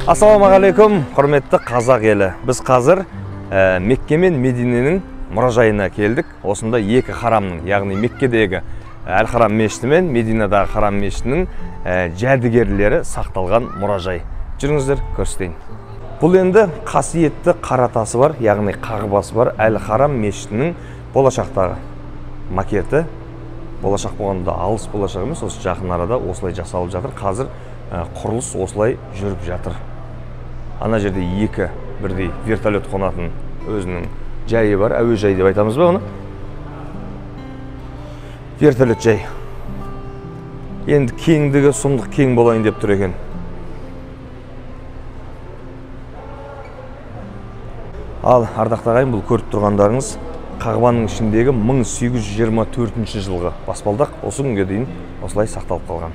Ассалаумағалейкум, құрметті қазақ елі. Біз қазір Мекке мен Мединенің мұражайына келдік. Осында екі харамның, яғни Меккедегі Әл-Харам мешіті мен Мединадағы Харам мешітінің жәдігерлері сақталған мұражай. Жүріңіздер, көрсетейін. Бұл енді қасиетті қара тасы бар, яғни қағбасы бар Әл-Харам мешітінің болашақтағы макеті. Болашақ болғанда алыс болашақ емес, осы жақын арада осылай жасалып жатыр. Қазір құрылыс осылай жүріп жатыр. Ана жерде екі бірдей вертолет қонатын өзінің жайы бар, әуежай деп айтамыз ба оны? Вертолет жай. Енді кеңдігі сұмдық кең болайын деп тұр екен. Ал ардақты ағайын, бұл көріп тұрғандарыңыз Қағбаның ішіндегі 1824 жылғы баспалдақ осы күнге дейін осылай сақталып қалған.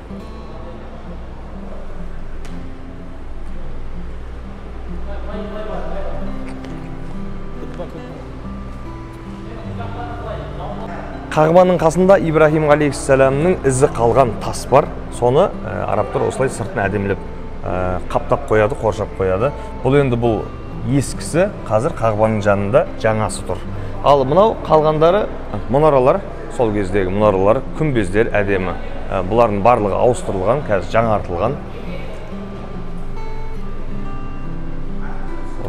Қағбаның қасында Ибрахим алейхиссаламның ізі қалған тас бар. Соны арабтар осылай сыртын әдемілеп қаптап қояды, қоршап қояды. Бұл енді бұл ескісі, қазір Қағбаның жанында жаңасы тұр. Ал мынау қалғандары мұнаралар, сол кездегі мұнаралар, күмбездер әдемі. Бұлардың барлығы ауыстырылған, қазір жаңартылған.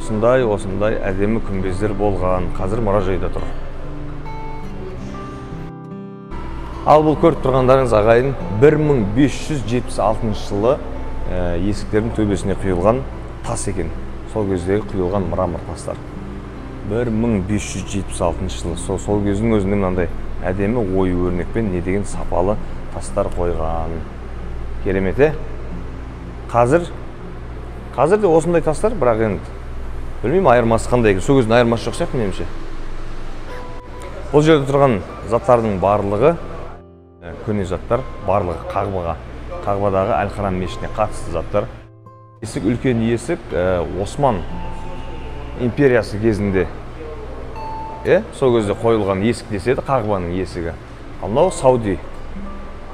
Осындай әдемі күмбездер болған, қазір мұражайда тұр. Ал бұл көріп тұрғандарыңыз ағайын 1576 жылы есіктердің төбесіне құйылған тас екен. Сол кездегі құйылған мрамор тастар. 1576 жылы. Сол кездің өзінде мынандай әдемі ою өрнекпен не деген сапалы тастар қойған. Керемет, е? Қазір де осындай тастар, бірақ енді білмеймін, айырмасы қандай екен. Сол кездің айырмасы жоқ сияқты меніңше. Бұл жерде тұрған заттардың барлығы көне заттар, барлығы Қағбадағы Әл-Харам мешітіне қатысты заттар. Есік, үлкен есік Осман империясы кезінде сол кезде қойылған есік деседі, Қағбаның есігі. Ал мынау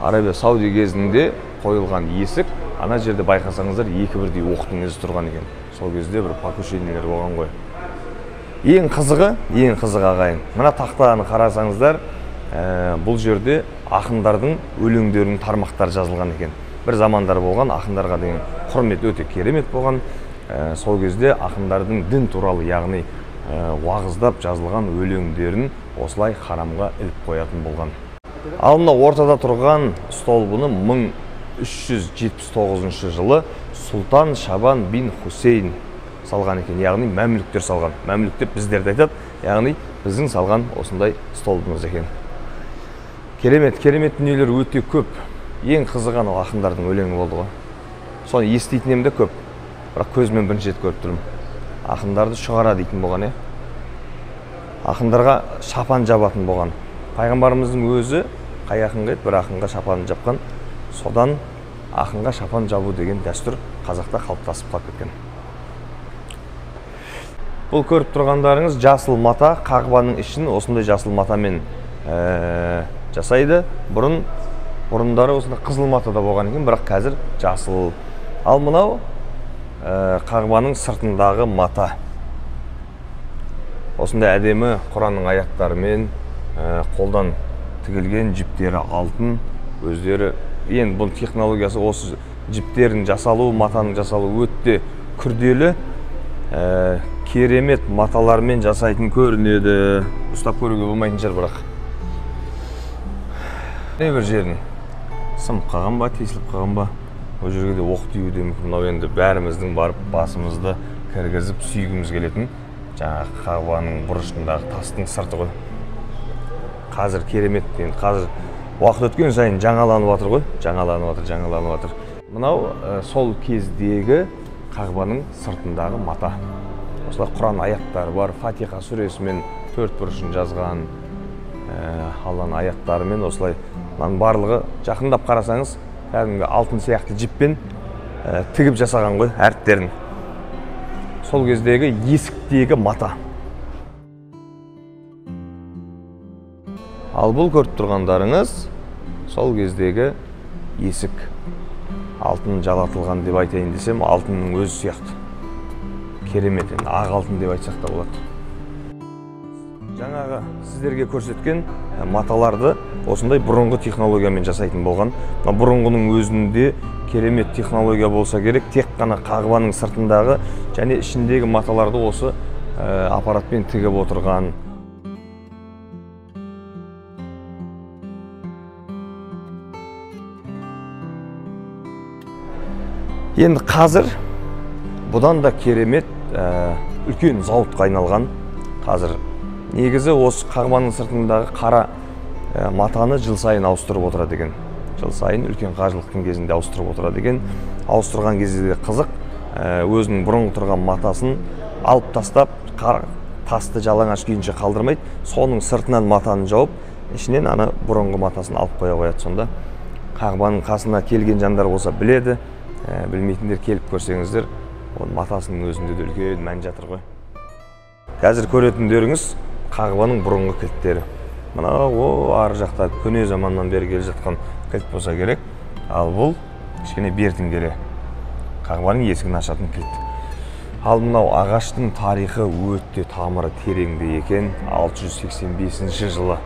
Арабия Сауди кезінде қойылған есік. Ана жерде байқасаңыздар, екі бірдей оқтың ізі тұрған екен. Сол кезде бір покушениелер болған ғой. Ең қызығы ағайын. Мына тақтаны қарасаңыздар, бұл жерде ақындардың өлеңдерінің тармақтары жазылған екен. Бір замандар болған, ақындарға деген құрмет өте керемет болған. Сол кезде ақындардың дін туралы, яғни уағыздап жазылған өлеңдерін осылай харамға іліп қоятын болған. Ал мына ортада тұрған столбыны 1379 жылы Сұлтан Шабан бин Хусейн салған екен, яғни мәмлүктер салған. Мәмлүк деп біздерді айтады, яғни біздің салған осындай столбымыз екен. Керемет дүниелер өте көп. Ең қызыған ол ақындардың өлеңі болды ғой. Соны естейтінем де көп. Бірақ көзмен бірінші рет көріп тұрмын. Ақындарды шұғара дейтін болған, е? Ақындарға шапан жабатын болған. Пайғамбарымыздың өзі қай ақынға еді, бір ақынға шапанын жапқан. Содан ақынға шапан жабу деген дәстүр қазақта қалыптасып қалып кеткен. Бұл көріп тұрғандарыңыз жасыл мата. Қағбаның ішін осындай жасыл матамен жасайды. Бұрындары осында қызыл матада болған екен, бірақ қазір жасыл. Ал мынау Қағбаның сыртындағы мата. Осындай әдемі Құранның аяттарымен қолдан тігілген, жіптері алтын, өздері. Енді бұл технологиясы, осы жіптерін жасалу, матаның жасалу өте күрделі, керемет маталармен жасайтын көрінеді. Ұстап көруге болмайтын шығар, бірақ не бір жерін сымып қалған ба, тесіліп қалған ба, ол жерге де оқ тиюі де мүмкін. Мынау енді бәріміздің барып басымызды кіргізіп сүйгіміз келетін жаңағы Қағбаның бұрышындағы тастың сырты ғой. Қазір керемет, енді қазір уақыт өткен сайын жаңаланып жатыр ғой, жаңаланып жатыр. Мынау сол кездегі Қағбаның сыртындағы мата. Осылай Құран аяттары бар, Фатиха сүресімен төрт бұрышын жазған Алланың аяттарымен осылай. Барлығы жақындап қарасаңыз, кәдімгі алтын сияқты жіппен тігіп жасаған ғой әріптерін. Сол кездегі есіктегі мата. Ал бұл көріп тұрғандарыңыз сол кездегі есік. алтын жалатылған деп айтайын десем, алтынның өзі сияқты. Керемет, ақ алтын деп айтсақ та болады. Жаңағы сіздерге көрсеткен маталарды осындай бұрынғы технологиямен жасайтын болған. Бұрынғының өзінде керемет технология болса керек, тек қана қағбаның сыртындағы және ішіндегі маталарды осы аппаратпен тігіп отырған. Енді қазір бұдан да керемет үлкен зауытқа айналған. Қазір негізі осы қағбаның сыртындағы қара матаны жыл сайын ауыстырып отырады екен. Жыл сайын үлкен қажылықтың кезінде ауыстырып отырады екен. Ауыстырған кезде қызық, өзінің бұрынғы тұрған матасын алып тастап, тасты жалаңаш күйінше қалдырмайды, соның сыртынан матаны жауып, ішінен ана бұрынғы матасын алып қояды. Сонда қағбаның қасына келген жандар болса біледі, білмейтіндер келіп көрсеңіздер, оның матасының өзінде де үлкен мән жатыр ғой. Қазір көретіндеріңіз қағбаның бұрынғы кілттері. Мына ар жақта көне заманнан бері келе жатқан кілт болса керек, ал бұл кішкене бертін келе қағбаның есігін ашатын кілт. Ал мынау ағаштың тарихы өте тамыры тереңде екен. 685 жылы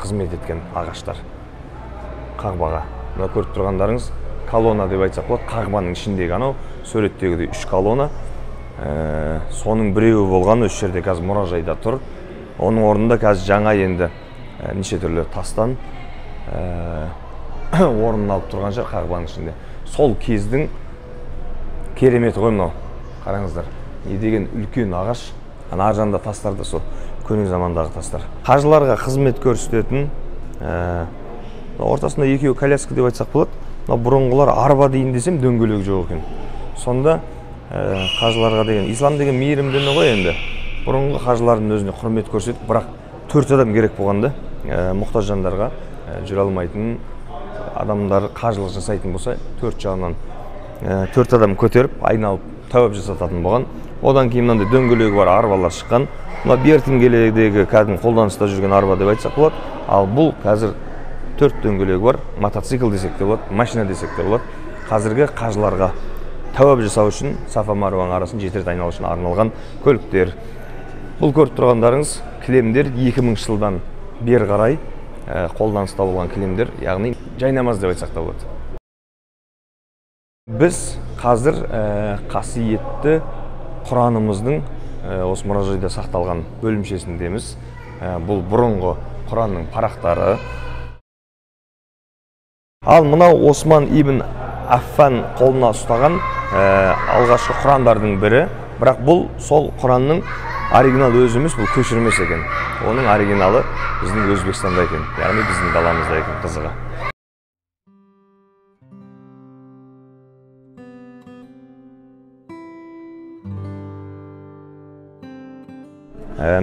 қызмет еткен ағаштар қағбаға. Мына көріп тұрғандарыңыз колонна деп айтсақ болады. Қағбаның ішіндегі анау суреттегідей 3 колонна. Соның біреуі болған осы жерде қазір мұражайда тұр. Оның орнында қазір жаңа енді неше түрлі тастан орнын алып тұрған жер қағбаның ішінде. Сол кездің кереметі ғой мынау. Қараңыздар, не деген үлкен ағаш. Ар жағында тастар да сол көне замандағы тастар. Қажыларға қызмет көрсететін, ортасында екеуі коляска деп айтсақ болады. Бұрынғылар арба дейін десем дөңгелек жоқ екен. Сонда қажыларға деген, ислам деген мейірім діні ғой енді. Бұрынғы қажылардың өзіне құрмет көрсетіп, бірақ 4 адам керек болғанда, мұқтаж жандарға жүре алмайтын адамдар қажылық жасайтын болса, 4 жағынан 4 адам көтеріп, айналып тәуап жасататын болған. Одан кейін мынандай дөңгелегі бар арбалар шыққан. Мына бертін келедегі кәдімгі қолданыста жүрген арба деп айтсақ болады. Ал бұл қазір 4 дөңгелегі бар, мотоцикл десек те болады, машина десек те болады. Қазіргі қажыларға тәуап жасау үшін Сафа Марваның арасын 7 рет айналу үшін арналған көліктер. Бұл көріп тұрғандарыңыз кілемдер 2000 жылдан бері қарай қолданыста болған кілемдер, яғни жайнамаз деп айтсақ та болады. Біз қазір қасиетті Құранымыздың осы мұражайда сақталған бөлімшесіндеміз. Бұл бұрынғы Құранның парақтары. Ал мынау Осман ибн Аффан қолына ұстаған алғашқы Құрандардың бірі. Бірақ бұл сол Құранның оригинал өзіміз, бұл көшірмес екен. Оның оригиналы біздің Өзбекстанда екен, яғни біздің даламызда екен, қызығы.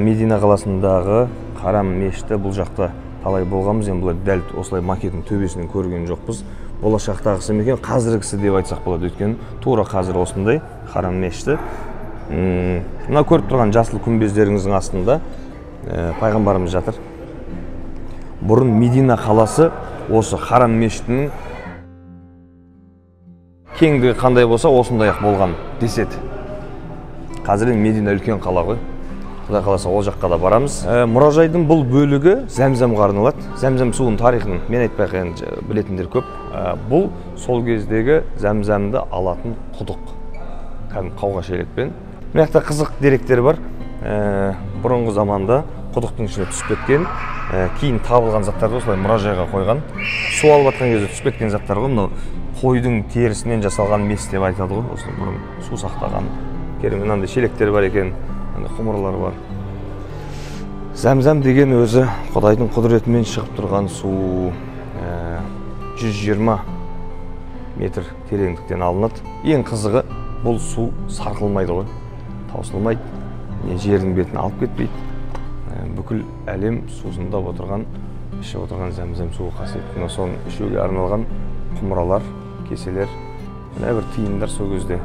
Медина қаласындағы Харам мешіті, бұл жақта талай болғанбыз, енді бұлай дәл осылай макетін төбесінен көрген жоқпыз. Болашақтағысы екен, қазіргісі деп айтсақ болады, өйткені тура қазір осындай Харам мешіті. Мына көріп тұрған жасыл күмбездеріңіздің астында пайғамбарымыз жатыр. Бұрын Медина қаласы осы Харам мешітінің кеңдігі қандай болса, осындай ақ болған деседі. Қазір Медина үлкен қала ғой. Құдай қаласа ол жаққа да барамыз. Мұражайдың бұл бөлігі Зәмзәмге арналады. Зәмзәм суының тарихын мен айтпай білетіндер көп. Бұл сол кездегі Зәмзәмді алатын құдық. Кәдімгі қауға шелекпен. Мына жақта қызық деректер бар. Бұрынғы заманда құдықтың ішіне түсіп кеткен, кейін табылған заттарды осылай мұражайға қойған. Су алып жатқан кезде түсіп кеткен заттар ғой, мынау қойдың терісінен жасалған мес деп айтады ғой, осылай бұрын су сақтаған. Керемет мынандай шелектер бар екен, құмырлар бар. Зәмзәм деген өзі Құдайдың құдіретімен шығып тұрған су, 120 метр тереңдіктен алынады. Ең қызығы, бұл су сарқылмайды ғой, таусылмайды, жердің бетін алып кетпейді. Бүкіл әлем сусындап отырған, ішіп отырған Зәмзәм суы қасиетті. Соның ішуге арналған құмыралар, кеселер, бір тиындар сол кезде.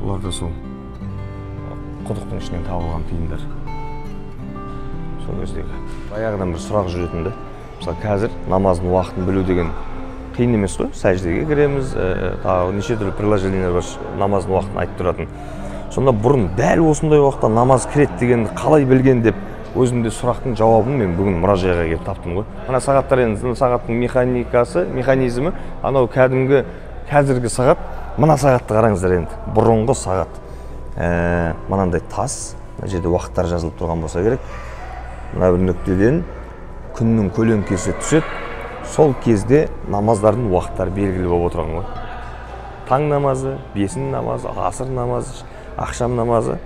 Бұлар да сол құдықтың ішінен табылған тиындар. Сол кездегі. Баяғыдан бір сұрақ жүретінді. Мысалы, қазір намаздың уақытын білу деген қиын емес қой, сәждеге кіреміз, тағы неше түрлі приложениелер бар намаздың уақытын айтып тұратын. Сонда бұрын дәл осындай уақытта намаз кіреді дегенді қалай білген деп өзімде сұрақтың жауабын мен бүгін мұражайға келіп таптым ғой. Мына сағаттар енді сағаттың механизмі, анау қазіргі сағат, мына сағатты қараңыздар енді. Бұрынғы сағат. Мынандай тас, мына жерде уақыттар жазылып тұрған болса керек. Мына бір нүктеден күннің көлеңкесі түседі. Сол кезде намаздардың уақыттары белгілі болып отырған ғой. Таң намазы, бесін намазы, асыр намазы, ақшам намазы,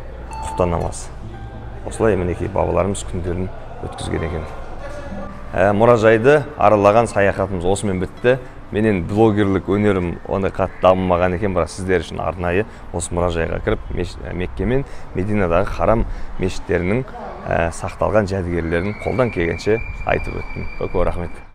құптан намазы. Осылай мінекей бабаларымыз күндерін өткізген екен. Мұражайды аралаған саяхатымыз осымен бітті. Менен блогерлік өнерім ондай қатты дамымаған екен, бірақ сіздер үшін арнайы осы мұражайға кіріп Мекке мен Мединадағы харам мешіттерінің сақталған жәдігерлерін қолдан келгенше айтып өттім. Көп рахмет.